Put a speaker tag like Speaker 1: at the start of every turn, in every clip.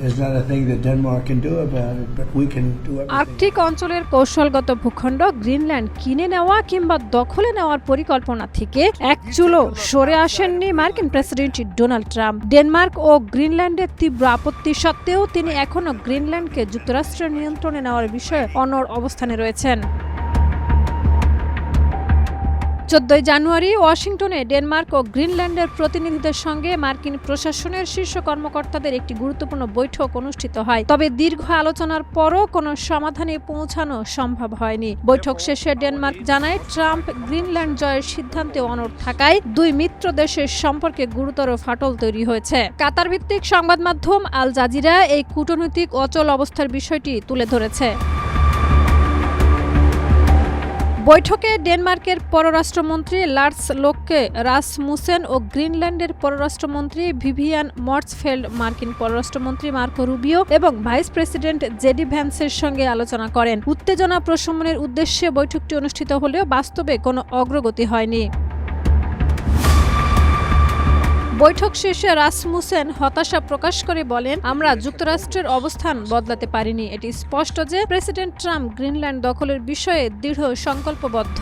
Speaker 1: There's not a thing that Denmark can do about it, but we can do everything.
Speaker 2: Arctic অঞ্চলের কৌশলগত ভূখণ্ড Greenland কিনে নেওয়া কিংবা দখলে নেওয়ার পরিকল্পনা থেকে এক চুলো সরে আসেননি মার্কিন প্রেসিডেন্ট ডোনাল্ড ট্রাম্প। ডেনমার্ক ও গ্রিনল্যান্ডের তীব্র আপত্তি সত্ত্বেও তিনি এখনও গ্রিনল্যান্ডকে যুক্তরাষ্ট্রের নিয়ন্ত্রণে নেওয়ার বিষয়ে অনড় অবস্থানে রয়েছেন। 14 জানুয়ারি ওয়াশিংটনে ডেনমার্ক ও গ্রিনল্যান্ডের প্রতিনিধিদের সঙ্গে মার্কিন প্রশাসনের শীর্ষ কর্মকর্তাদের একটি গুরুত্বপূর্ণ বৈঠক অনুষ্ঠিত হয়। তবে দীর্ঘ আলোচনার পরও কোনো সমাধানে পৌঁছানো সম্ভব হয়নি। বৈঠক শেষে ডেনমার্ক জানায় ট্রাম্প গ্রিনল্যান্ড জয়ের সিদ্ধান্তে অনড় থাকায় দুই মিত্র দেশের সম্পর্কে গুরুতর ফাটল তৈরি হয়েছে। কাতার ভিত্তিক সংবাদ মাধ্যম আল জাজিরা এই কূটনৈতিক অচল অবস্থার বিষয়টি তুলে ধরেছে। বৈঠকে ডেনমার্কের পররাষ্ট্রমন্ত্রী লার্স লোকে রাসমুসেন ও গ্রিনল্যান্ডের পররাষ্ট্রমন্ত্রী ভিভিয়ান মর্টসফেল্ড, মার্কিন পররাষ্ট্রমন্ত্রী মার্কো রুবিও এবং ভাইস প্রেসিডেন্ট জেডি ভ্যান্সের সঙ্গে আলোচনা করেন। উত্তেজনা প্রশমনের উদ্দেশ্যে বৈঠকটি অনুষ্ঠিত হলেও বাস্তবে কোনো অগ্রগতি হয়নি। বৈঠক শেষে রাসমুসেন হতাশা প্রকাশ করে বলেন, আমরা যুক্তরাষ্ট্রের অবস্থান বদলাতে পারিনি। এটি স্পষ্ট যে প্রেসিডেন্ট ট্রাম্প গ্রিনল্যান্ড দখলের বিষয়ে দৃঢ় সংকল্পবদ্ধ।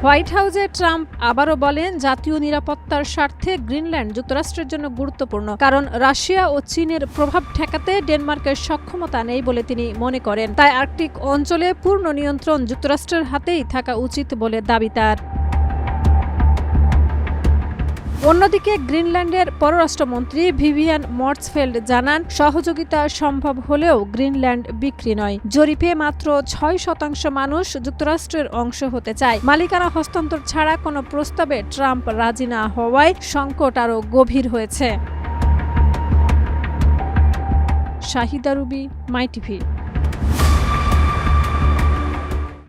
Speaker 2: হোয়াইট হাউসে ট্রাম্প আবারও বলেন, জাতীয় নিরাপত্তার স্বার্থে গ্রিনল্যান্ড যুক্তরাষ্ট্রের জন্য গুরুত্বপূর্ণ, কারণ রাশিয়া ও চীনের প্রভাব ঠেকাতে ডেনমার্কের সক্ষমতা নেই বলে তিনি মনে করেন। তাই আর্কটিক অঞ্চলে পূর্ণ নিয়ন্ত্রণ যুক্তরাষ্ট্রের হাতেই থাকা উচিত বলে দাবি তার। অন্যদিকে গ্রিনল্যান্ডের পররাষ্ট্রমন্ত্রী ভিভিয়ান মর্টসফেল্ড জানান, সহযোগিতা সম্ভব হলেও গ্রিনল্যান্ড বিক্রি নয়। জরিপে মাত্র 6% মানুষ যুক্তরাষ্ট্রের অংশ হতে চায়। মালিকানা হস্তান্তর ছাড়া কোনো প্রস্তাবে ট্রাম্প রাজি না হওয়ায় সংকট আরও গভীর হয়েছে। শাহিদা রুবি, মাই টিভি।